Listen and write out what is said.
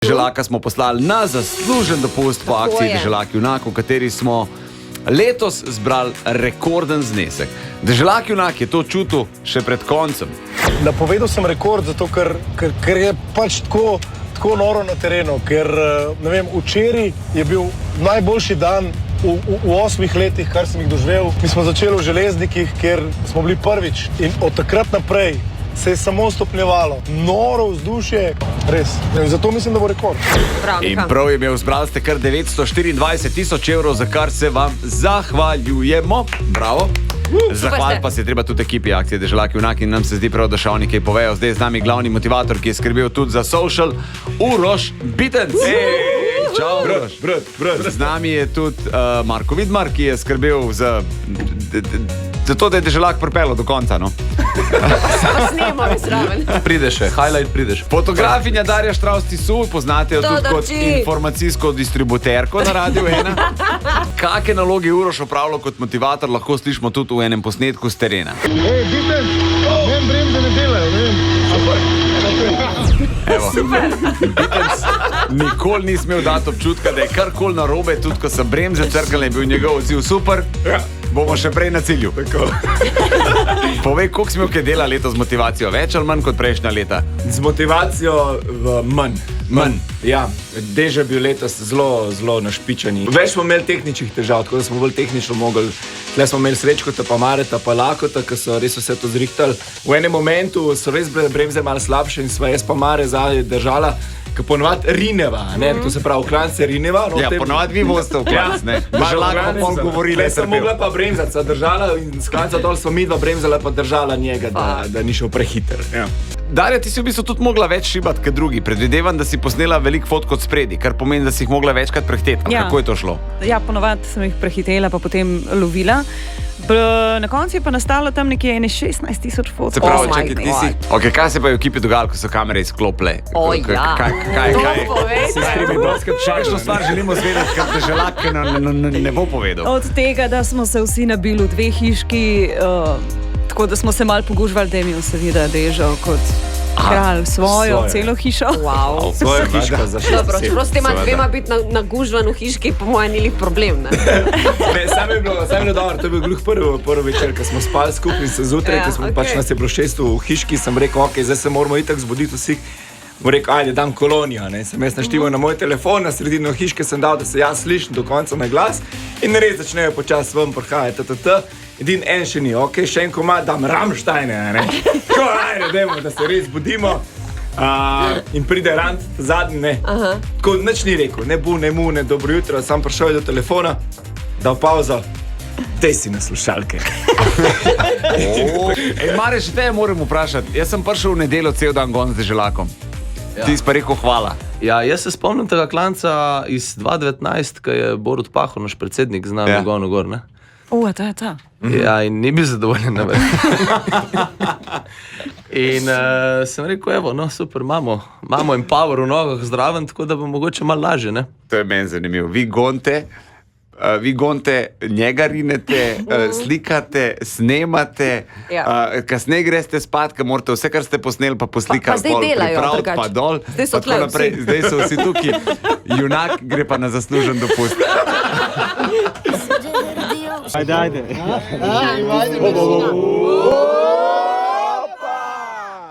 Deželaka smo poslali na zaslužen dopust po akciji Deželak Junak, v kateri smo letos zbrali rekorden znesek. Deželak Junak je to čutil še pred koncem. Napovedal sem rekord, zato ker je pač tako noro na terenu, ker ne vem, včeraj je bil najboljši dan v 8 letih, kar sem jih doživel. Mi smo začeli v Železnikih, kjer smo bili prvič in od takrat naprej se je samo stopnjevalo. Noro vzdušje, res. Zato mislim, da bo rekord. In prav je imel, zbrali ste kar 924.000 evrov, za kar se vam zahvaljujemo. Bravo. Zahvaliti pa se je treba tudi ekipi akcije Deželak Junak in nam se zdi prav, da še oni kaj povejo. Zdaj je z nami glavni motivator, ki je skrbel tudi za social, Uroš Bitenc. Čau, Uroš. Z nami je tudi Marko Vidmar, ki je skrbel za to, da je Deželak pripeljal do konca, no? Pa snemamo izraven. Prideš še, highlight prideš. Fotografinja Darja Štravs-Tisul, poznate jo tudi kot informacijsko distributerko na Radiu 1. Kakšne naloge Uroš opravljal kot motivator, lahko slišimo tudi v enem posnetku z terena. Bitenc, vem, bremze ne delajo, ne vem. Evo, Bitenc nikoli ni smel dati občutka, da je karkoli narobe, tudi ko so bremze crkale, je bil njegov odziv super. Bomo še prej na cilju. Povej, koliko si imel kaj dela letos z motivacijo? Več ali manj kot prejšnja leta? Z motivacijo manj. Ja, dež je bil letos zelo našpičani. Več smo imeli tehničnih težav, tako da smo bolj tehnično mogli. Tle smo imeli Srečkota, pa Mareta, pa Lakota, ki so res vse to zrihtali. V enem momentu so res bremze malo slabše in sva jaz pa Mare zadnje držala, ki ponovadi rineva, ne? To se pravi, v klanci rineva. No, ja, ponovadi vi boste v klanc, ne? Deželak pa pol govorili, sem mogla pa bremzati, sva držala in s klanca dol sva midva bremzala pa držala njega, da ni šel prehiter. Ja. Darja, ti si v bistvu tudi mogla več šibati kot drugi. Predvidevam, da si posnela veliko fotk od spredi, kar pomeni, da si jih mogla večkrat prehiteti. Ja. Kako je to šlo? Ja, ponovadi sem jih prehitela, pa potem lovila. Na koncu je pa nastalo tam nekje 16.000 fotkov. Se pravi, čakaj, ti si... Ok, kaj se pa je v ekipi dogajalo, ko so kamere izklopile? Kaj? Kakšno stvar želimo zvedeti, ker Deželak ne bo povedal? Od tega, da smo se vsi nabili v 2 hiški, tako da smo se malo pogužvali, da je imel seveda Dežo kot kralj svojo celo hišo. Wow. Svojo hiško za 6. Dobro, čeprav s tema dvema biti nagužvan v hiški, po mojem, ni problem, ne? Sam je bilo dobro, to je bil gluh prvi večer, ko smo spali skupaj in se zjutraj, ko smo pač nas je bilo 6 v hiški, sem rekel, ok, zdaj se moramo itak zbuditi vsi. Mu rekel, ajde, dam kolonijo, ne, sem jaz naštival na moj telefon, na sredino hiške sem dal, da se jaz slišim do konca na glas in res začnejo počas ven prhajati, edin en še ni, ok, še en komad, dam Rammsteine, ne, ko, ajde, dajmo, da se res budimo in pride Rand, zadnji, ne, tako nič ni rekel, ne bu, ne mu, ne dobro jutro, sam prišel do telefona, dal pauzo, dej si na slušalke. Ej, Mare, še te moram vprašati, jaz sem prišel v nedeljo cel dan gon z Deželakom. Ti si pa rekel hvala. Ja, jaz se spomnim tega klanca iz 2019, ko je Borut Pahor, naš predsednik, z nami gonu gor, ne? To je ta. Ja, in ni bil zadovoljen na več. In sem rekel, evo, no, super, imamo empower v nogah zdraven, tako da bo mogoče malo lažje, ne? To je meni zanimivo. Vi gonte, njega rinete, slikate, snemate, kasneje greste spat, ker morate vse, kar ste posneli, pa poslikati, pa zdaj delajo, pripraviti, pa dol, zdaj so pa tako naprej. Zdaj so vsi tukaj. Junak gre pa na zaslužen dopust. Ajde.